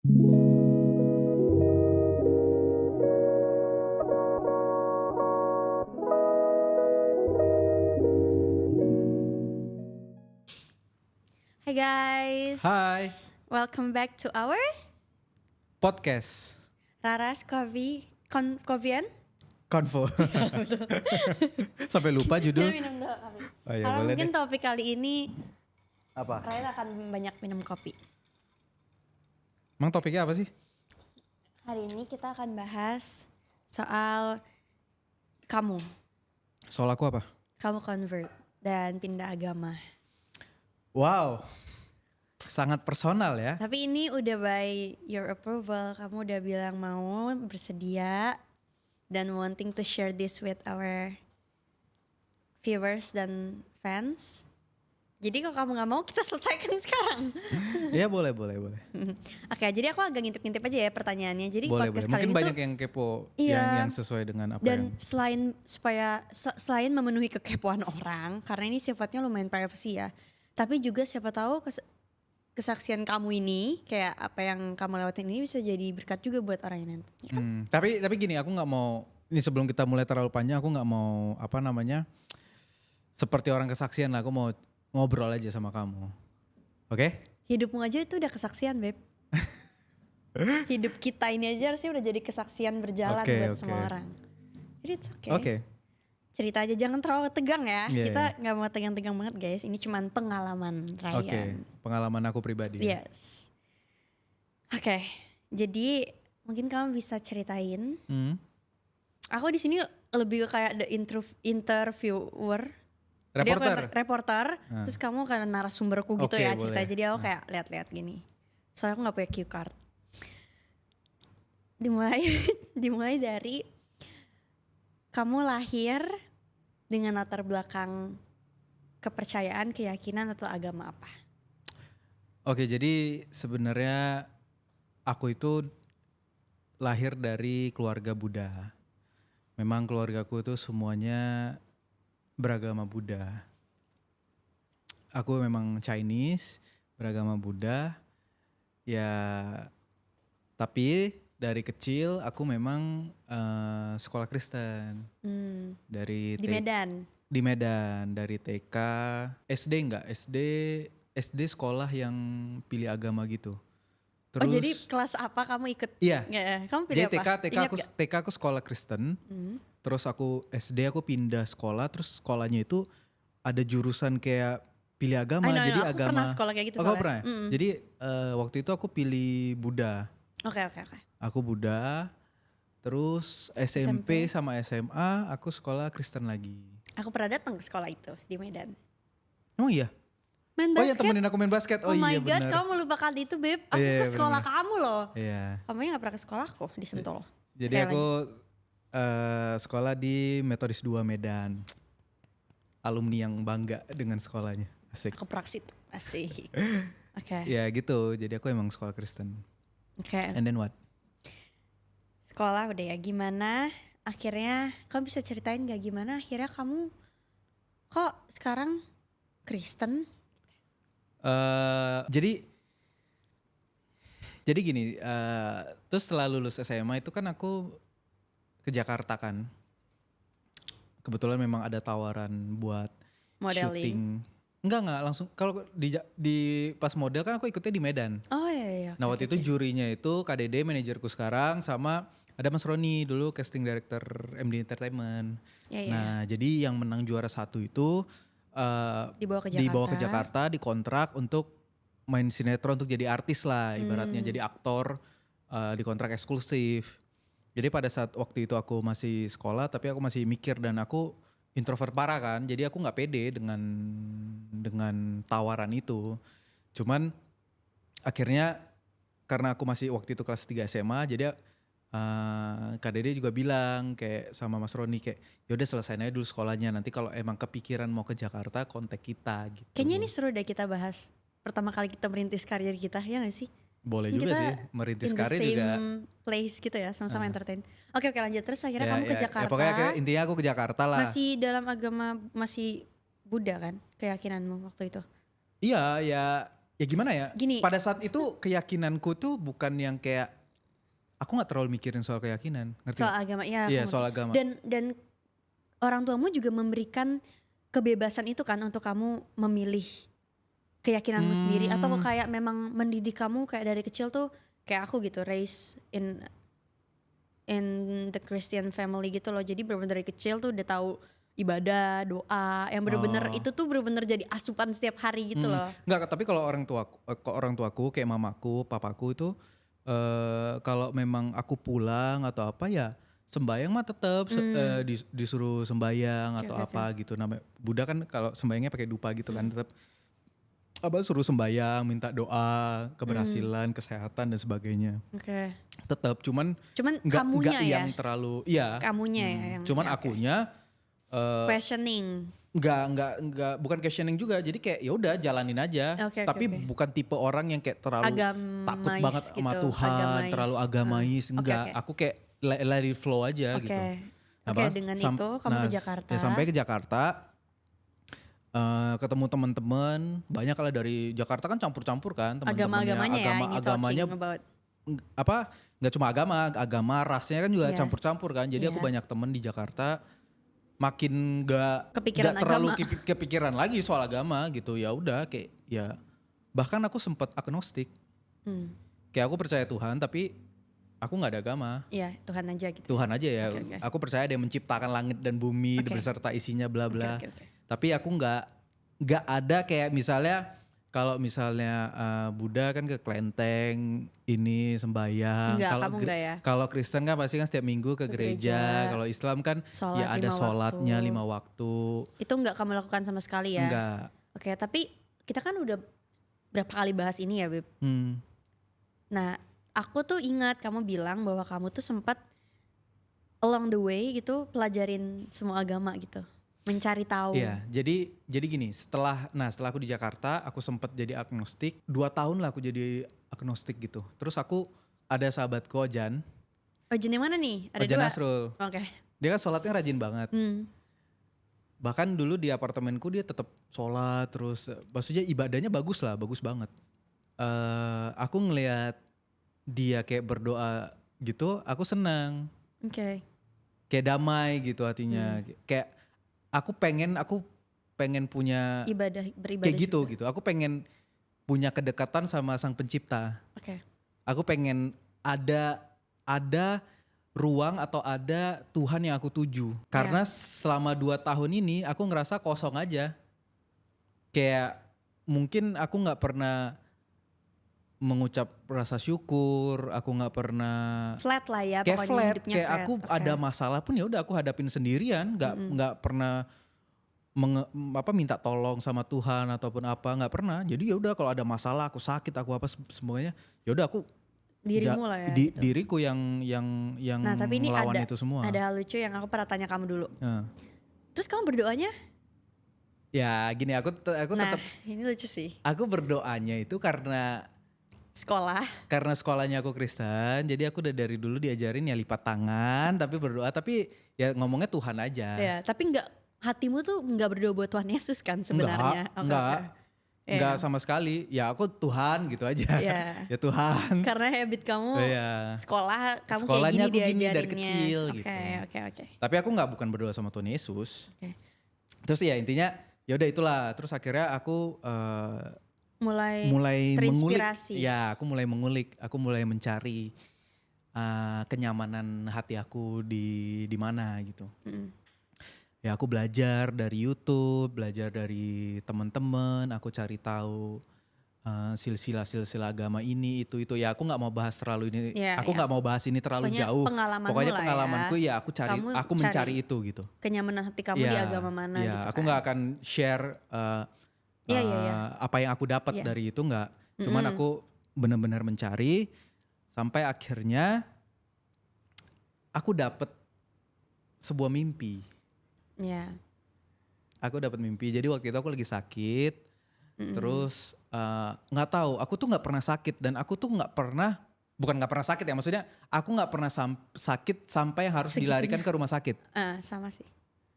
Hi guys. Hai. Welcome back to our Podcast Rara's Coffee Convo. Sampai lupa judul. Minum dulu kopi. Oh iya, Karena boleh mungkin deh. topik kali ini Apa? Ryan akan banyak minum kopi. Emang topiknya apa sih? Hari ini kita akan bahas soal kamu. Soal aku apa? Kamu convert dan pindah agama. Wow. Sangat personal ya. Tapi ini udah by your approval. Kamu udah bilang mau bersedia dan wanting to share this with our viewers dan fans. Jadi kalau kamu gak mau kita selesaikan sekarang. Iya boleh. Oke, jadi aku agak ngintip-ngintip aja ya pertanyaannya. Jadi Boleh. podcast kali Mungkin ini banyak tuh, yang kepo iya, yang sesuai dengan apa dan yang. selain memenuhi kekepoan orang, karena ini sifatnya lumayan privacy ya. Tapi juga siapa tahu kesaksian kamu ini, kayak apa yang kamu lewatin ini bisa jadi berkat juga buat orang yang nonton. Ya kan? Tapi gini, aku nggak mau. Ini sebelum kita mulai terlalu panjang, aku nggak mau seperti orang kesaksian lah. Aku mau ngobrol aja sama kamu. Oke? Hidupmu aja itu udah kesaksian, Beb. Hidup kita ini aja harusnya udah jadi kesaksian berjalan buat semua orang. Jadi it's okay. Oke. Cerita aja, jangan terlalu tegang ya. Yeah. Kita gak mau tegang-tegang banget guys. Ini cuma pengalaman Ryan. Oke. Pengalaman aku pribadi. Yes. Oke. Jadi mungkin kamu bisa ceritain. Aku di sini lebih ke kayak the interviewer. Reporter. Terus kamu kayak narasumberku gitu Oke, ya cerita. boleh. Jadi aku kayak lihat-lihat gini. Soalnya aku gak punya cue card. Dimulai dari kamu lahir dengan latar belakang kepercayaan, keyakinan atau agama apa? Oke, jadi sebenarnya aku itu lahir dari keluarga Buddha. Memang keluargaku itu semuanya beragama Buddha. Aku memang Chinese, beragama Buddha. Ya, tapi dari kecil aku memang sekolah Kristen. Dari Di Medan? Di Medan, dari TK, SD enggak, SD sekolah yang pilih agama gitu. Terus, Oh jadi kelas apa kamu ikut? Iya. Kamu pilih jadi apa? TK aku sekolah Kristen. Terus aku SD aku pindah sekolah, terus sekolahnya itu ada jurusan kayak pilih agama. Jadi aku agama. pernah sekolah kayak gitu Oh, soalnya. pernah. Jadi waktu itu aku pilih Buddha. Oke. Aku Buddha. Terus SMP sama SMA aku sekolah Kristen lagi. Aku pernah datang ke sekolah itu di Medan. Emang iya? Main Oh ya basket. temenin aku main basket. Oh iya my god, benar. kamu lupa kali itu Beb. Aku Iya, ke sekolah benar. kamu loh. Iya. Kamu gak pernah ke sekolahku di Sentul. Jadi aku sekolah di Metodis 2 Medan. Alumni yang bangga dengan sekolahnya. Asik. Aku praksit. Asik. Oke. Ya gitu. Jadi aku emang sekolah Kristen. Oke. And then what? Sekolah udah ya, gimana akhirnya kamu bisa ceritain gak gimana akhirnya kamu kok sekarang Kristen? Jadi gini, terus setelah lulus SMA itu kan aku ke Jakarta kan. Kebetulan memang ada tawaran buat Modeling. syuting. Enggak langsung. Kalau di pas model kan aku ikutnya di Medan. Oh iya. Nah waktu itu jurinya itu KDD manajerku sekarang sama ada Mas Roni dulu casting director MD Entertainment. Iya. Nah jadi yang menang juara 1 itu dibawa ke Jakarta, dikontrak untuk main sinetron, untuk jadi artis lah ibaratnya, jadi aktor, dikontrak eksklusif. Jadi pada saat waktu itu aku masih sekolah tapi aku masih mikir dan aku introvert parah kan, jadi aku nggak pede dengan tawaran itu. Cuman akhirnya karena aku masih waktu itu kelas 3 SMA, jadi Kak Dede juga bilang kayak sama Mas Roni kayak yaudah selesain aja dulu sekolahnya, nanti kalau emang kepikiran mau ke Jakarta kontak kita gitu. Kayaknya ini seru deh kita bahas pertama kali kita merintis karir kita, ya gak sih? Boleh Kita juga sih merintis karir juga. in the same place gitu ya, sama-sama entertain. Oke lanjut, terus akhirnya kamu ke Jakarta. Ya pokoknya intinya aku ke Jakarta lah. Masih dalam agama, masih Buddha kan keyakinanmu waktu itu? Iya ya ya gimana ya? Gini, pada saat itu keyakinanku tuh bukan yang kayak aku nggak terlalu mikirin soal keyakinan, ngerti? soal agama ya. Iya, soal agama. Dan orang tuamu juga memberikan kebebasan itu kan untuk kamu memilih keyakinanmu sendiri, atau kayak memang mendidik kamu kayak dari kecil tuh kayak aku gitu, raised in the Christian family gitu loh. Jadi benar-benar dari kecil tuh udah tahu ibadah, doa, yang bener-bener itu tuh bener-bener jadi asupan setiap hari gitu loh. Enggak, tapi kalau orang tuaku kayak mamaku, papaku itu kalau memang aku pulang atau apa ya sembayang mah tetap disuruh sembayang atau apa gitu. Namanya Buddha kan kalau sembayangnya pakai dupa gitu kan, tetap suruh sembayang, minta doa, keberhasilan, kesehatan dan sebagainya. Oke. Tetap cuman kamunya enggak ya. yang terlalu Kamunya ya yang cuman akunya questioning. Bukan questioning juga, jadi kayak ya udah jalanin aja. Tapi bukan tipe orang yang kayak terlalu takut banget gitu, sama Tuhan, terlalu agamais, enggak. Aku kayak let it flow aja gitu. Nah, dengan itu kamu ke Jakarta. Ya sampai ke Jakarta, ketemu teman-teman banyak lah dari Jakarta kan campur-campur kan teman-temannya, agamanya apa nggak cuma agama rasnya kan juga campur-campur kan. Jadi aku banyak temen di Jakarta, makin nggak terlalu kepikiran lagi soal agama gitu. Ya udah kayak ya bahkan aku sempat agnostik. Kayak aku percaya Tuhan tapi aku nggak ada agama. Iya, Tuhan aja gitu. Tuhan aja ya. Aku percaya ada yang menciptakan langit dan bumi beserta isinya bla bla. Tapi aku nggak ada kayak misalnya kalau misalnya Buddha kan ke kelenteng ini sembahyang. Kalau Kristen kan pasti kan setiap minggu ke gereja. Kalau Islam kan ya ada sholatnya 5 waktu. Itu nggak kamu lakukan sama sekali ya? Enggak. Oke, tapi kita kan udah berapa kali bahas ini ya, Beb. Nah, aku tuh ingat kamu bilang bahwa kamu tuh sempat along the way gitu pelajarin semua agama gitu. Mencari tahu. Iya, jadi gini, setelah aku di Jakarta, aku sempat jadi agnostik. 2 tahun lah aku jadi agnostik gitu. Terus aku ada sahabatku Ojan. Ojan yang mana nih? Ada Ojan 2? Nasrul. Oke. Dia kan sholatnya rajin banget. Bahkan dulu di apartemenku dia tetap sholat terus. Maksudnya ibadahnya bagus banget. Aku ngelihat dia kayak berdoa gitu, aku senang. Kayak damai gitu hatinya. Kayak aku pengen punya beribadah kayak gitu. Aku pengen punya kedekatan sama Sang Pencipta. Aku pengen ada ruang atau ada Tuhan yang aku tuju. Karena selama 2 tahun ini aku ngerasa kosong aja. Kayak mungkin aku nggak pernah mengucap rasa syukur, aku nggak pernah flat lah ya, kayak pokoknya flat, hidupnya kayak flat. aku ada masalah pun ya udah aku hadapin sendirian, nggak pernah minta tolong sama Tuhan ataupun apa, nggak pernah. Jadi ya udah kalau ada masalah, aku sakit, aku apa semuanya, ya udah aku dirimu lah ya, gitu. Diriku yang nah, tapi ini melawan itu semua. Ada hal lucu yang aku pernah tanya kamu dulu. Terus kamu berdoanya? Ya gini, aku tetap. Ini lucu sih. Aku berdoanya itu karena sekolahnya aku Kristen, jadi aku udah dari dulu diajarin ya lipat tangan, tapi berdoa, tapi ya ngomongnya Tuhan aja. Ya, tapi hatimu tuh nggak berdoa buat Tuhan Yesus kan sebenarnya? Enggak sama sekali. Ya aku Tuhan gitu aja. Ya Tuhan. Karena habit kamu sekolah kamu sekolahnya kayak gini dari kecil gitu. Oke. Tapi aku bukan berdoa sama Tuhan Yesus. Terus ya intinya ya udah itulah. Terus akhirnya aku mulai terinspirasi. Mengulik. Ya, aku mulai mengulik, aku mulai mencari kenyamanan hati aku di mana gitu. Ya aku belajar dari YouTube, belajar dari teman-teman, aku cari tahu silsilah agama ini itu. Ya aku nggak mau bahas terlalu ini, aku nggak mau bahas ini terlalu jauh. Pokoknya pengalamanku ya aku mencari itu gitu. Kenyamanan hati kamu di agama mana gitu. Aku nggak akan share apa yang aku dapat dari itu, nggak. Cuman aku benar-benar mencari sampai akhirnya aku dapat sebuah mimpi. Aku dapat mimpi. Jadi waktu itu aku lagi sakit, terus nggak tahu. Aku tuh nggak pernah sakit dan aku tuh bukan nggak pernah sakit ya. Maksudnya aku nggak pernah sakit sampai harus dilarikan ke rumah sakit. Sama sih.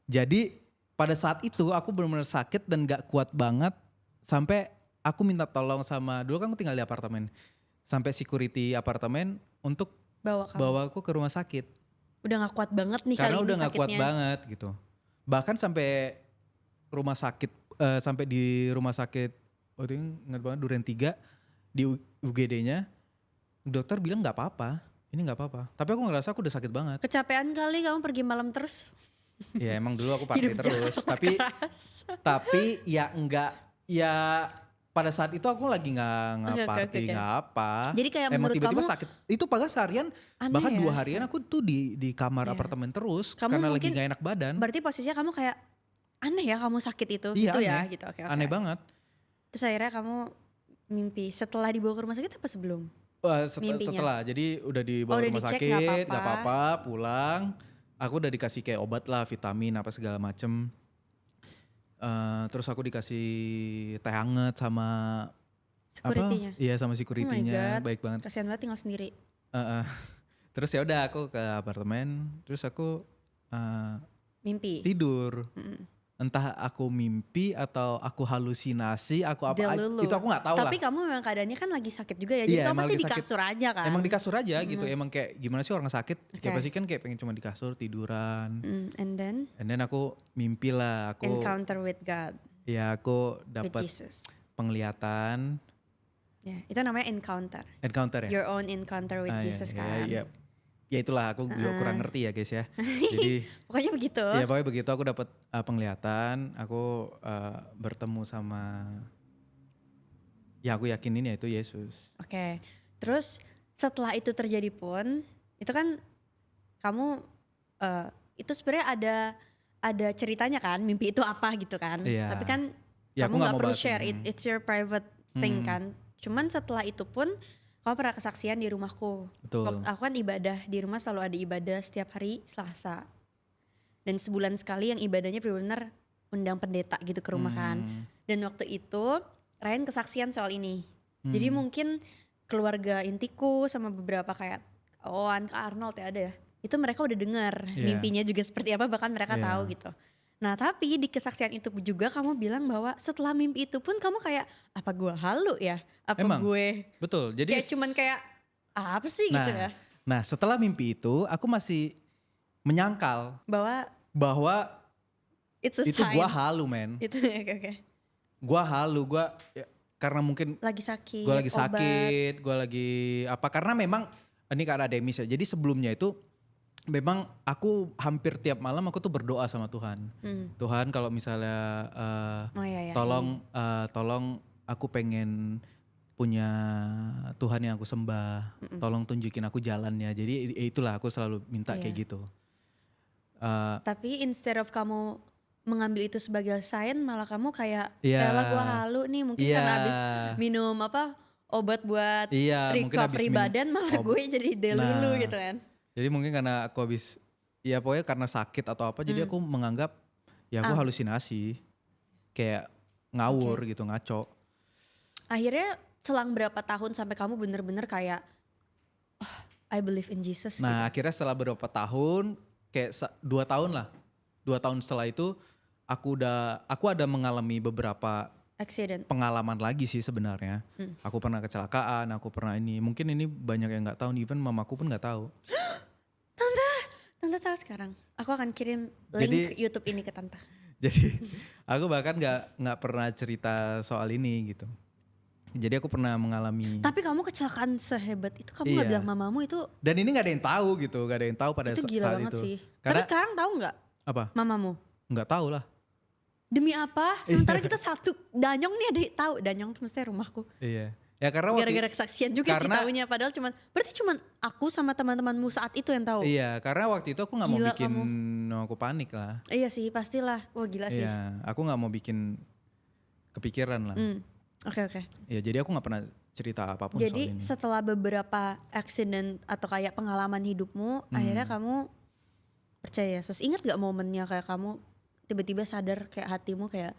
Jadi pada saat itu aku benar-benar sakit dan nggak kuat banget sampai aku minta tolong sama, dulu kan aku tinggal di apartemen, sampai security apartemen untuk bawa aku ke rumah sakit. Udah gak kuat banget nih Karena kali ini udah gak kuat sakitnya. banget gitu. Bahkan sampai rumah sakit, sampai di rumah sakit, waktu itu ingat banget Duren 3 di UGD-nya, dokter bilang gak apa-apa, ini gak apa-apa. Tapi aku ngerasa aku udah sakit banget. Kecapean kali kamu pergi malam terus. Ya emang dulu aku party terus, tapi ya enggak, ya pada saat itu aku lagi nggak party nggak apa. Jadi kayak emang menurut tiba-tiba kamu sakit. Itu padahal seharian, bahkan ya, 2 harian aku tuh di kamar apartemen terus kamu karena lagi mungkin nggak enak badan. Berarti posisinya kamu kayak aneh ya kamu sakit itu Iya, gitu aneh, ya gitu. Oke. aneh banget. Terus akhirnya kamu mimpi setelah dibawa ke rumah sakit apa sebelum? Setelah, jadi udah dibawa udah rumah dicek, sakit, nggak apa-apa, pulang. Aku udah dikasih kayak obat lah, vitamin apa segala macem. Terus aku dikasih teh hangat sama security-nya. Iya, sama security-nya, baik banget. Kasian banget tinggal sendiri. Terus ya udah aku ke apartemen, terus aku mimpi. Tidur. Entah aku mimpi atau aku halusinasi, aku apa itu aku nggak tahu lah. Tapi kamu memang keadaannya kan lagi sakit juga ya, jadi kamu pasti di kasur aja kan? Emang di kasur aja gitu, emang kayak gimana sih orang sakit, kayak pasti kan kayak pengen cuma di kasur tiduran. And then aku mimpi lah, aku encounter with God. Ya aku dapat penglihatan. Ya, itu namanya encounter. Encounter ya? Your own encounter with Jesus kan? Ya itulah, aku juga kurang ngerti ya guys ya. Jadi pokoknya begitu. Ya pokoknya begitu, aku dapat penglihatan, aku bertemu sama, ya aku yakinin yaitu Yesus. Oke. Terus setelah itu terjadi pun, itu kan kamu itu sebenarnya ada ceritanya kan, mimpi itu apa gitu kan? Iya. Tapi kan ya, kamu nggak perlu share, it's your private thing kan. Cuman setelah itu pun kamu pernah kesaksian di rumahku. Betul. Aku kan ibadah di rumah, selalu ada ibadah setiap hari Selasa. Dan sebulan sekali yang ibadahnya benar-benar undang pendeta gitu ke rumah kan. Dan waktu itu Ryan kesaksian soal ini. Jadi mungkin keluarga intiku sama beberapa kayak Oan, Kak Arnold ya ada ya. Itu mereka udah dengar mimpinya juga seperti apa, bahkan mereka tahu gitu. Nah tapi di kesaksian itu juga kamu bilang bahwa setelah mimpi itu pun kamu kayak, apa gue halu ya? Apa gue betul, jadi kayak cuman kayak apa sih gitu ya. Nah setelah mimpi itu aku masih menyangkal bahwa itu gue halu men. Itu oke. Gue halu, karena mungkin lagi sakit, gue lagi sakit, gue lagi apa, karena memang ini karena demis ya. Jadi sebelumnya itu memang aku hampir tiap malam aku tuh berdoa sama Tuhan. Tuhan kalau misalnya tolong aku pengen punya Tuhan yang aku sembah, tolong tunjukin aku jalannya. Jadi itulah aku selalu minta kayak gitu. Tapi instead of kamu mengambil itu sebagai sign, malah kamu kayak lah gue halu nih mungkin karena habis minum obat buat recovery badan, malah gue jadi delulu gitu kan. Jadi mungkin karena aku habis, ya pokoknya karena sakit atau apa, jadi aku menganggap ya aku halusinasi, kayak ngawur gitu, ngaco. Akhirnya selang berapa tahun sampai kamu bener-bener kayak I believe in Jesus gitu? Nah akhirnya setelah beberapa tahun, kayak 2 tahun lah. 2 tahun setelah itu aku ada mengalami beberapa pengalaman lagi sih sebenarnya. Aku pernah kecelakaan, aku pernah ini. Mungkin ini banyak yang gak tahu, even mamaku pun gak tahu. Tante tahu sekarang. Aku akan kirim link YouTube ini ke Tante. Jadi aku bahkan gak pernah cerita soal ini gitu. Jadi aku pernah mengalami. Tapi kamu kecelakaan sehebat itu, kamu gak bilang mamamu itu. Dan ini gak ada yang tahu gitu, gak ada yang tahu pada saat itu. Itu gila banget sih. Tapi sekarang tahu gak? Apa? Mamamu? Gak tahu lah. Demi apa? Sementara kita satu, Danyong nih ada tahu. Danyong tuh mestinya rumahku. Iya. Ya karena gara-gara kesaksian juga sih taunya. Padahal berarti cuman aku sama teman-temanmu saat itu yang tahu. Iya, karena waktu itu aku gak mau bikin aku panik lah. Iya sih, pastilah. Wah gila sih. Iya, aku gak mau bikin kepikiran lah. Oke. Ya jadi aku gak pernah cerita apapun soal ini. Jadi setelah beberapa accident atau kayak pengalaman hidupmu, akhirnya kamu percaya Yesus. Ingat gak momennya kayak kamu tiba-tiba sadar, kayak hatimu kayak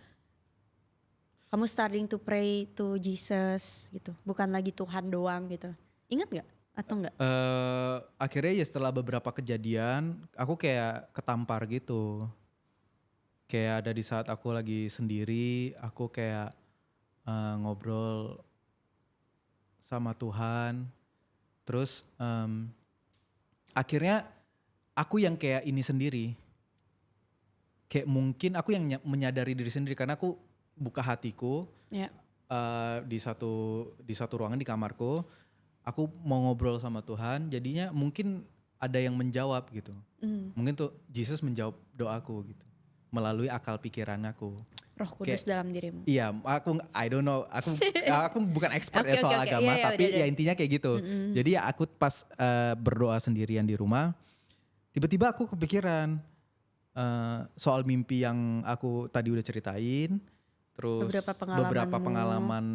kamu starting to pray to Jesus gitu, bukan lagi Tuhan doang gitu. Ingat gak atau enggak? Akhirnya ya setelah beberapa kejadian aku kayak ketampar gitu. Kayak ada di saat aku lagi sendiri, aku kayak ngobrol sama Tuhan. Terus akhirnya aku yang kayak ini sendiri. Kayak mungkin aku yang menyadari diri sendiri karena aku buka hatiku di satu ruangan di kamarku. Aku mau ngobrol sama Tuhan, jadinya mungkin ada yang menjawab gitu. Mungkin tuh Jesus menjawab doaku gitu melalui akal pikiran aku. Roh Kudus dalam dirimu. Iya, I don't know, aku bukan expert ya soal agama, tapi ya intinya kayak gitu. Jadi ya aku pas berdoa sendirian di rumah, tiba-tiba aku kepikiran soal mimpi yang aku tadi udah ceritain, terus beberapa pengalaman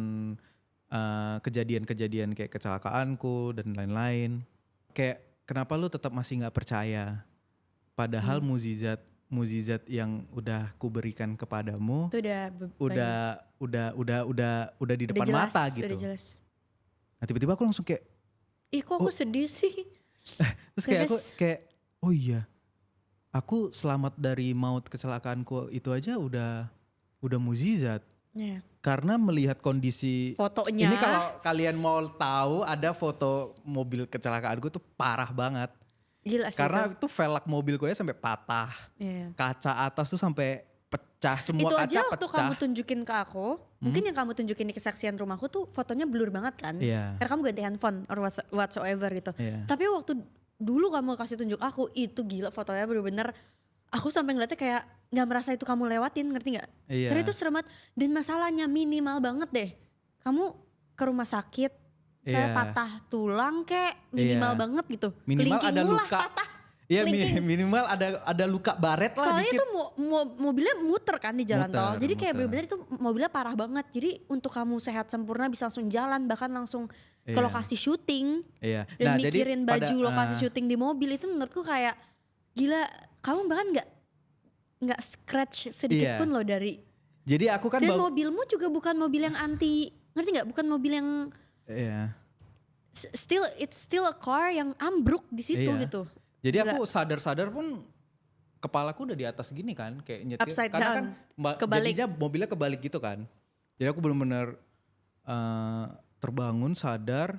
kejadian-kejadian kayak kecelakaanku dan lain-lain. Kayak kenapa lu tetap masih nggak percaya? Padahal mukjizat yang udah kuberikan kepadamu itu udah di depan jelas, mata gitu. Udah jelas. Nah tiba-tiba aku langsung kayak, ih kok aku sedih sih? Terus kayak aku kayak, oh iya, aku selamat dari maut kecelakaanku itu aja udah mukjizat. Yeah. Karena melihat kondisi fotonya. Ini kalau kalian mau tahu, ada foto mobil kecelakaanku tuh parah banget. Gila sih. Karena itu velg mobilku ya sampai patah. Yeah. Kaca atas tuh sampai pecah, semua kaca pecah. Itu aja waktu kamu tunjukin ke aku, mungkin yang kamu tunjukin di kesaksian rumahku tuh fotonya blur banget kan. Yeah. Karena kamu ganti handphone or whatsoever gitu. Yeah. Tapi waktu dulu kamu kasih tunjuk aku, itu gila fotonya bener-bener. Aku sampai ngeliatnya kayak gak merasa itu kamu lewatin, ngerti gak? Iya. Karena itu serem banget. Dan masalahnya minimal banget deh. Kamu ke rumah sakit, saya patah tulang kayak minimal banget gitu. Minimal ada luka. Patah. Iya minimal ada luka baret lah. Soalnya dikit. itu mobilnya muter kan di jalan tol. Jadi kayak bener-bener itu mobilnya parah banget. Jadi untuk kamu sehat sempurna bisa langsung jalan, bahkan langsung ke lokasi syuting. Iya. Dan mikirin baju lokasi syuting di mobil itu menurutku kayak gila. Kamu bahkan nggak scratch sedikit pun loh dari. Jadi aku kan. Dan mobilmu juga bukan mobil yang anti, ngerti nggak? Bukan mobil yang. Iya. It's still a car yang ambruk di situ gitu. Jadi aku sadar pun kepalaku udah di atas gini kan, kayak nyetir. Upside karena down. Kan jadinya mobilnya kebalik gitu kan. Jadi aku benar-benar terbangun sadar.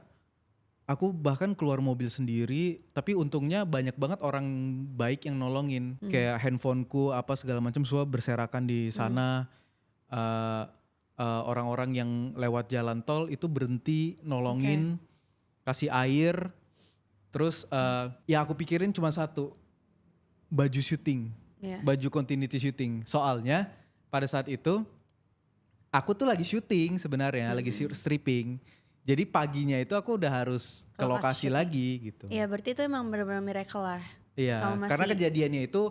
Aku bahkan keluar mobil sendiri, tapi untungnya banyak banget orang baik yang nolongin. Kayak handphoneku apa segala macam semua berserakan di sana. Orang-orang yang lewat jalan tol itu berhenti nolongin, kasih air. Terus ya aku pikirin cuma satu, baju syuting, baju continuity syuting. Soalnya pada saat itu aku tuh lagi syuting sebenarnya, lagi stripping. Jadi paginya itu aku udah harus ke lokasi lagi gitu. Iya berarti itu emang benar-benar miracle lah. Iya karena kejadiannya itu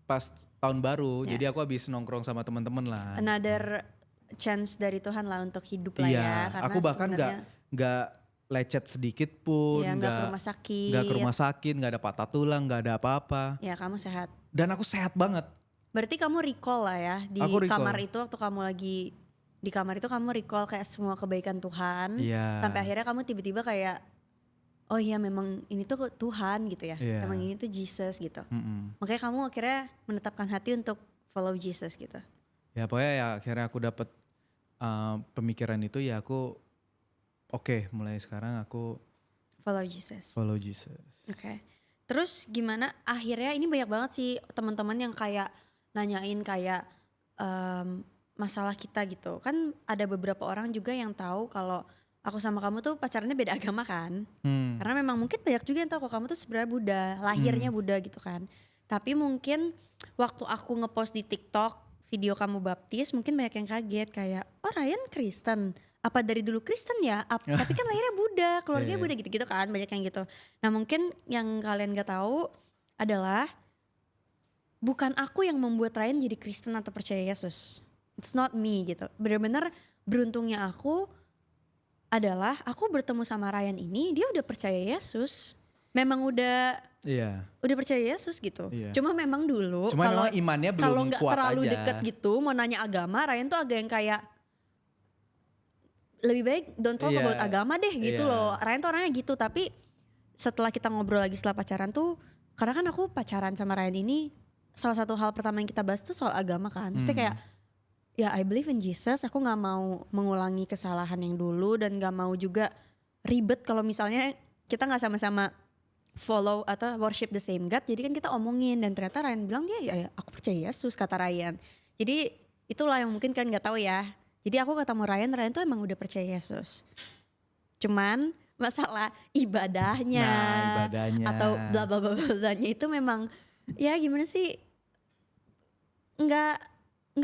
pas tahun baru. Jadi aku habis nongkrong sama teman-teman lah. Another chance dari Tuhan lah untuk hidup lah ya. Karena aku bahkan gak lecet sedikit pun. Iya, gak ke rumah sakit. Gak ke rumah sakit, gak ada patah tulang, gak ada apa-apa. Ya kamu sehat. Dan aku sehat banget. Berarti kamu recall lah ya di kamar itu waktu kamu lagi di kamar itu kamu recall kayak semua kebaikan Tuhan. Sampai akhirnya kamu tiba-tiba kayak oh iya memang ini tuh Tuhan gitu ya. Memang ini tuh Jesus gitu. Makanya kamu akhirnya menetapkan hati untuk follow Jesus gitu. Ya pokoknya ya akhirnya aku dapet pemikiran itu ya aku oke, mulai sekarang aku follow Jesus. Follow Jesus. Oke. Terus gimana akhirnya ini banyak banget sih teman-teman yang kayak nanyain kayak masalah kita gitu. Kan ada beberapa orang juga yang tahu kalau aku sama kamu tuh pacarannya beda agama kan. Karena memang mungkin banyak juga yang tahu kalau kamu tuh sebenarnya Buddha, lahirnya Buddha gitu kan. Tapi mungkin waktu aku ngepost di TikTok video kamu baptis, mungkin banyak yang kaget kayak, oh Ryan Kristen, apa dari dulu Kristen ya? Tapi kan lahirnya Buddha, keluarganya Buddha gitu-gitu kan, banyak yang gitu. Nah mungkin yang kalian gak tahu adalah bukan aku yang membuat Ryan jadi Kristen atau percaya Yesus. It's not me gitu. Benar-benar beruntungnya aku adalah aku bertemu sama Ryan ini, dia udah percaya Yesus. Memang udah percaya Yesus gitu. Cuma memang dulu kalau imannya belum kalau nggak terlalu aja. deket gitu mau nanya agama, Ryan tuh agak yang kayak lebih baik don't talk about agama deh gitu loh. Ryan tuh orangnya gitu. Tapi setelah kita ngobrol lagi setelah pacaran tuh, karena kan aku pacaran sama Ryan ini salah satu hal pertama yang kita bahas tuh soal agama kan. Maksudnya kayak ya I believe in Jesus, aku nggak mau mengulangi kesalahan yang dulu dan nggak mau juga ribet kalau misalnya kita nggak sama-sama follow atau worship the same God. Jadi kan kita omongin dan ternyata Ryan bilang dia ya aku percaya Yesus kata Ryan. Jadi itulah yang mungkin kan nggak tahu ya. Jadi aku ketemu Ryan tuh emang udah percaya Yesus. Cuman masalah ibadahnya, atau bla bla bla blanya itu memang ya gimana sih, nggak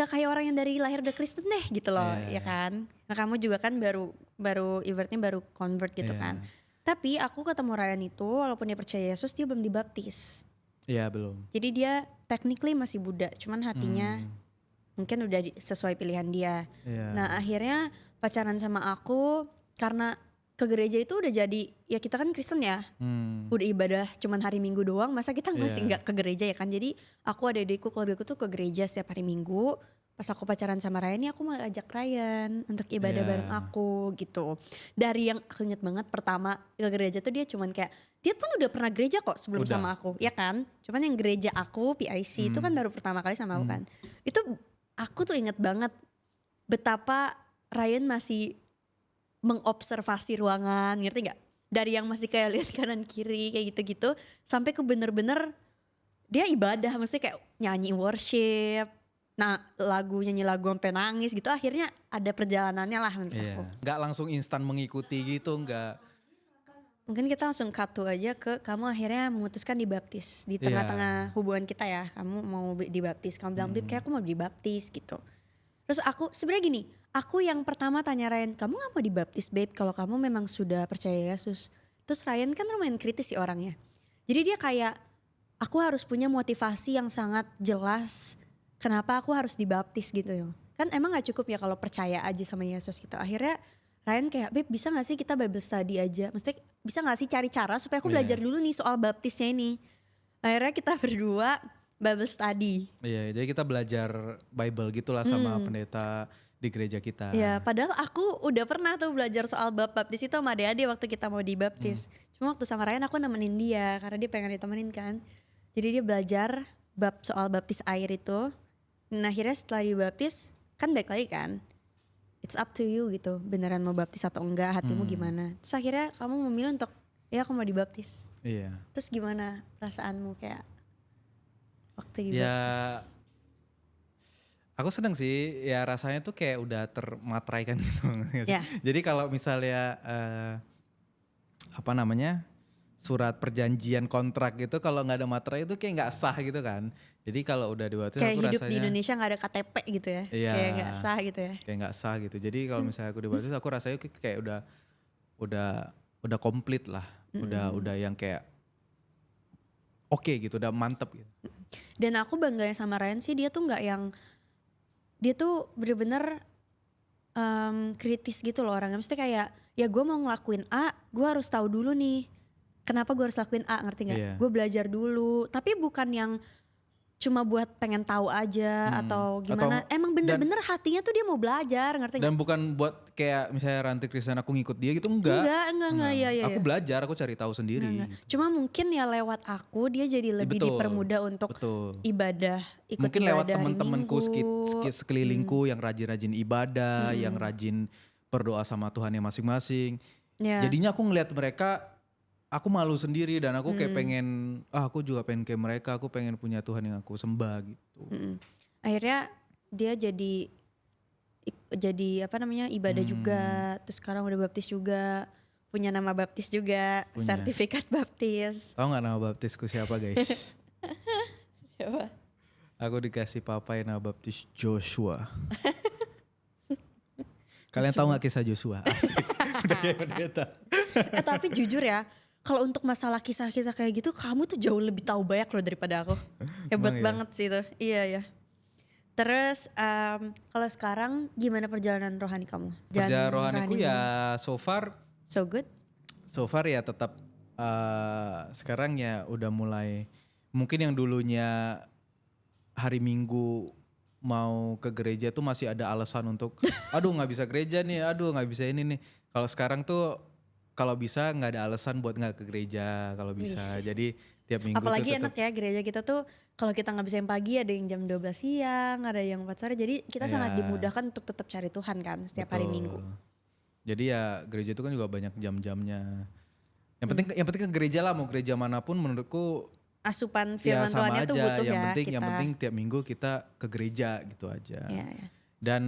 kayak orang yang dari lahir udah Kristen deh gitu loh, ya kan. Nah kamu juga kan baru ibaratnya baru convert gitu kan. Tapi aku ketemu Ryan itu walaupun dia percaya Yesus dia belum dibaptis. Iya belum. Jadi dia technically masih Buddha, cuman hatinya mungkin udah sesuai pilihan dia. Nah akhirnya pacaran sama aku karena ke gereja itu udah jadi, ya kita kan Kristen ya, udah ibadah cuman hari Minggu doang, masa kita masih nggak ke gereja ya kan. Jadi aku adekku keluargaku tuh ke gereja setiap hari Minggu. Pas aku pacaran sama Ryan nih aku mau ajak Ryan untuk ibadah bareng aku gitu. Dari yang aku inget banget pertama ke gereja tuh dia cuman kayak, dia pun udah pernah gereja kok sebelum sama aku, ya kan. Cuman yang gereja aku PIC itu kan baru pertama kali sama aku kan. Itu aku tuh inget banget betapa Ryan masih mengobservasi ruangan, ngerti gak? Dari yang masih kayak lihat kanan kiri kayak gitu-gitu sampai ke bener-bener dia ibadah, maksudnya kayak nyanyi worship, nyanyi lagu sampai nangis gitu. Akhirnya ada perjalanannya lah menurut aku. Gak langsung instan mengikuti gitu, gak. Mungkin kita langsung cut to aja ke kamu akhirnya memutuskan dibaptis di tengah-tengah hubungan kita ya. Kamu mau dibaptis, kamu bilang Bib kayak aku mau dibaptis gitu. Terus aku sebenarnya gini, aku yang pertama tanya Ryan, kamu gak mau dibaptis babe kalau kamu memang sudah percaya Yesus? Terus Ryan kan lumayan kritis sih orangnya. Jadi dia kayak, aku harus punya motivasi yang sangat jelas kenapa aku harus dibaptis gitu ya. Kan emang gak cukup ya kalau percaya aja sama Yesus gitu. Akhirnya Ryan kayak, babe bisa gak sih kita Bible study aja? Maksudnya bisa gak sih cari cara supaya aku belajar dulu nih soal baptisnya ini. Akhirnya kita berdua Bible study. Iya, jadi kita belajar Bible gitulah sama pendeta di gereja kita. Iya, padahal aku udah pernah tuh belajar soal bab baptis itu sama adik-adik waktu kita mau dibaptis. Cuma waktu sama Ryan aku nemenin dia karena dia pengen ditemenin kan. Jadi dia belajar soal baptis air itu. Nah akhirnya setelah dibaptis kan balik lagi kan. It's up to you gitu, beneran mau baptis atau enggak, hatimu gimana. Terus akhirnya kamu memilih untuk, ya aku mau dibaptis. Iya. Terus gimana perasaanmu kayak waktu dibaptis? Ya, aku seneng sih, ya rasanya tuh kayak udah termateraikan gitu. Jadi kalau misalnya surat perjanjian kontrak gitu kalau nggak ada materai itu kayak nggak sah gitu kan. Jadi kalau udah dibaptis kayak aku hidup rasanya, di Indonesia nggak ada KTP gitu ya. Iya, kayak nggak sah gitu ya. Kayak nggak sah gitu. Jadi kalau misalnya aku dibaptis aku rasanya kayak udah komplit lah. Udah yang kayak oke gitu, udah mantep gitu. Dan aku bangganya sama Ryan sih, dia tuh nggak yang, dia tuh bener-bener kritis gitu loh orangnya. Mesti kayak ya gue mau ngelakuin A, gue harus tahu dulu nih kenapa gue harus lakuin A, ngerti gak? Gue belajar dulu, tapi bukan yang cuma buat pengen tahu aja atau gimana. Emang bener-bener hatinya tuh dia mau belajar, ngerti gak? Dan bukan buat kayak misalnya Ranti Kristen aku ngikut dia gitu, enggak. Enggak, iya. Aku belajar, aku cari tahu sendiri. Gitu. Cuma mungkin ya lewat aku dia jadi lebih dipermudah untuk ibadah, ikut mungkin ibadah lewat teman-temanku sekelilingku yang rajin-rajin ibadah, yang rajin berdoa sama Tuhannya masing-masing. Jadinya aku ngelihat mereka, aku malu sendiri dan aku kayak pengen, aku juga pengen kayak mereka, aku pengen punya Tuhan yang aku sembah gitu. Akhirnya dia jadi ibadah juga, terus sekarang udah baptis juga, punya nama baptis juga, sertifikat baptis. Tahu nggak nama baptisku siapa guys? Siapa? Aku dikasih papa yang nama baptis Joshua. Kalian tahu nggak kisah Joshua? Asik. Udah kayak pendeta. Tapi jujur ya, kalau untuk masalah kisah-kisah kayak gitu, kamu tuh jauh lebih tahu banyak loh daripada aku. Hebat banget sih itu. Iya. Terus kalau sekarang gimana perjalanan rohani kamu? Perjalanan rohaniku ya so far. So good? So far ya tetap sekarang ya udah mulai, mungkin yang dulunya hari Minggu mau ke gereja tuh masih ada alasan untuk aduh nggak bisa gereja nih, aduh nggak bisa ini nih. Kalau sekarang tuh kalau bisa nggak ada alasan buat nggak ke gereja kalau bisa. Jadi tiap minggu apalagi tuh enak ya gereja kita tuh kalau kita nggak bisa yang pagi ada yang jam 12 siang, ada yang 4 sore. Jadi kita sangat dimudahkan untuk tetap cari Tuhan kan setiap hari Minggu. Jadi ya gereja itu kan juga banyak jam-jamnya. Yang penting ke gereja lah, mau gereja manapun menurutku asupan firman Tuhannya tuh butuh yang penting tiap minggu kita ke gereja gitu aja. Dan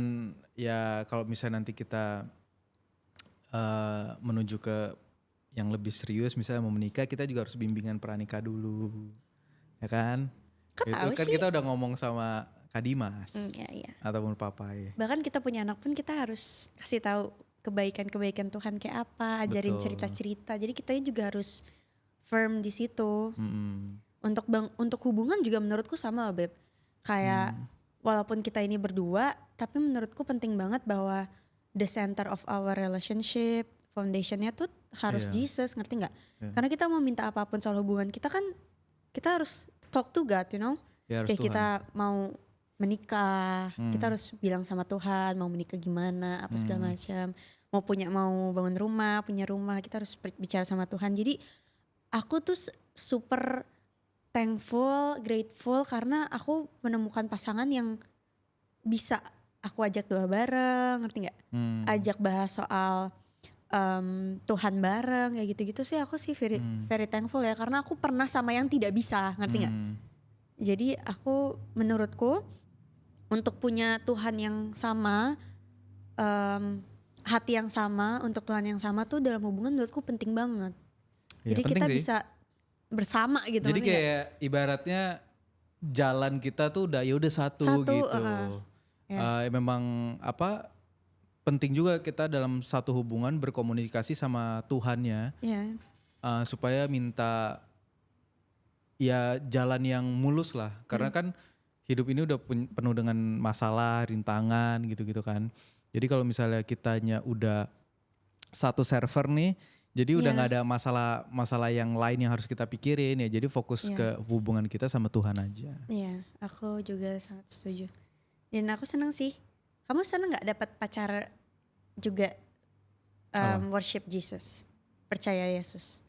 ya kalau misalnya nanti kita menuju ke yang lebih serius, misalnya mau menikah, kita juga harus bimbingan pranikah dulu, ya kan? Itu kan kita udah ngomong sama Kak Dimas ataupun Papa ya. Bahkan kita punya anak pun kita harus kasih tahu kebaikan-kebaikan Tuhan kayak apa, ajarin cerita-cerita. Jadi kita juga harus firm di situ. Untuk hubungan juga menurutku sama loh Beb. Kayak walaupun kita ini berdua, tapi menurutku penting banget bahwa the center of our relationship, foundationnya tuh harus Jesus, ngerti gak? Karena kita mau minta apapun soal hubungan kita kan, kita harus talk to God, you know? Kayak kita mau menikah, kita harus bilang sama Tuhan mau menikah gimana, apa segala macam. Mau bangun rumah, punya rumah, kita harus bicara sama Tuhan. Jadi aku tuh super thankful, grateful karena aku menemukan pasangan yang bisa aku ajak doa bareng, ngerti gak? Ajak bahas soal Tuhan bareng, kayak gitu-gitu sih aku sih very thankful ya. Karena aku pernah sama yang tidak bisa, ngerti gak? Jadi menurutku untuk punya Tuhan yang sama, hati yang sama, untuk Tuhan yang sama tuh dalam hubungan menurutku penting banget. Jadi kita bisa bersama gitu. Jadi kayak ibaratnya jalan kita tuh udah satu gitu. Memang penting juga kita dalam satu hubungan berkomunikasi sama Tuhannya. Supaya minta ya jalan yang mulus lah. Karena kan hidup ini udah penuh dengan masalah, rintangan gitu-gitu kan. Jadi kalau misalnya kitanya udah satu server nih, jadi udah gak ada masalah yang lain yang harus kita pikirin ya. Jadi fokus ke hubungan kita sama Tuhan aja. Iya, aku juga sangat setuju. Dan aku senang sih. Kamu senang gak dapat pacar juga worship Jesus, percaya Yesus?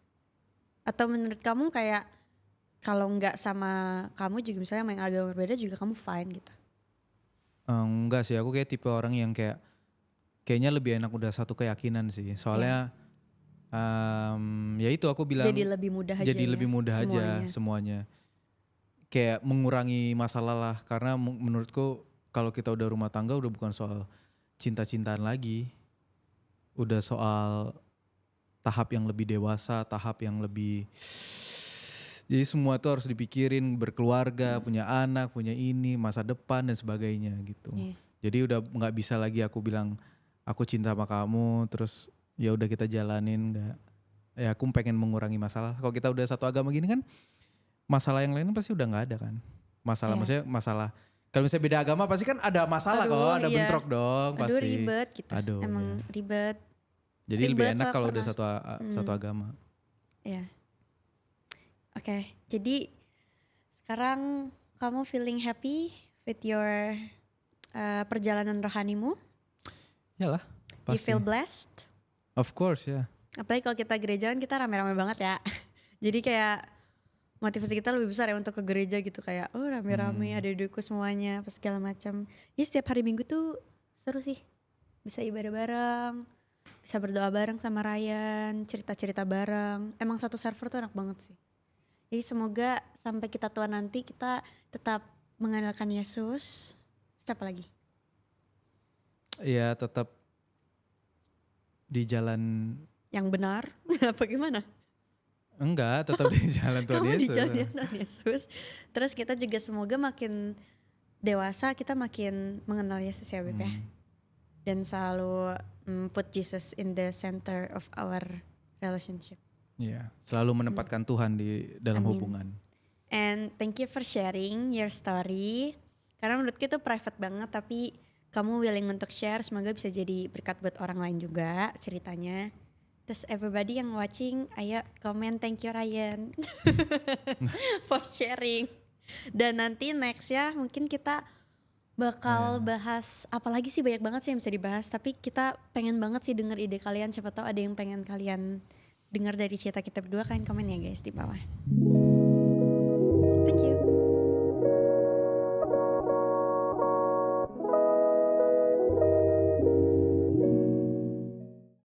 Atau menurut kamu kayak kalau nggak sama kamu juga misalnya main agama berbeda juga kamu fine gitu? Enggak sih, aku kayak tipe orang yang kayaknya lebih enak udah satu keyakinan sih. Soalnya ya itu aku bilang jadi lebih mudah aja. Jadi lebih mudah aja semuanya. Kayak mengurangi masalah lah, karena menurutku kalau kita udah rumah tangga udah bukan soal cinta-cintaan lagi. Udah soal tahap yang lebih dewasa, tahap yang lebih, jadi semua tuh harus dipikirin, berkeluarga, punya anak, punya ini, masa depan dan sebagainya gitu. Jadi udah nggak bisa lagi aku bilang aku cinta sama kamu terus ya udah kita jalanin, nggak. Ya aku pengen mengurangi masalah. Kalau kita udah satu agama gini kan, masalah yang lain pasti udah nggak ada kan. Maksudnya masalah. Kalau misalnya beda agama pasti kan ada masalah ada bentrok dong pasti. Aduh ribet kita. Emang ribet. Jadi lebih enak kalau udah satu agama. Iya. Oke, jadi sekarang kamu feeling happy with your perjalanan rohanimu? Yalah, pasti. You feel blessed? Of course ya. Apalagi kalau kita gerejaan kita rame-rame banget ya. Jadi kayak motivasi kita lebih besar ya untuk ke gereja gitu, kayak rame-rame ada dudukku semuanya apa segala macam. Ya setiap hari Minggu tuh seru sih. Bisa ibadah bareng, bisa berdoa bareng sama Ryan, cerita-cerita bareng. Emang satu server tuh enak banget sih. Jadi semoga sampai kita tua nanti kita tetap mengandalkan Yesus. Siapa lagi? Ya tetap di jalan yang benar. Apa gimana? Enggak, tetap di jalan Tuhan Yesus. Kamu di jalan Yesus. Terus kita juga semoga makin dewasa kita makin mengenal Yesus ya Beb ya. Dan selalu put Jesus in the center of our relationship. Iya, selalu menempatkan Tuhan di dalam hubungan. And thank you for sharing your story. Karena menurutku itu private banget, tapi kamu willing untuk share, semoga bisa jadi berkat buat orang lain juga ceritanya. Terus everybody yang watching, ayo komen thank you Ryan for sharing. Dan nanti next ya mungkin kita bakal bahas apalagi sih, banyak banget sih yang bisa dibahas, tapi kita pengen banget sih denger ide kalian, siapa tahu ada yang pengen kalian dengar dari cerita kita berdua. Kalian komen ya guys di bawah. Thank you.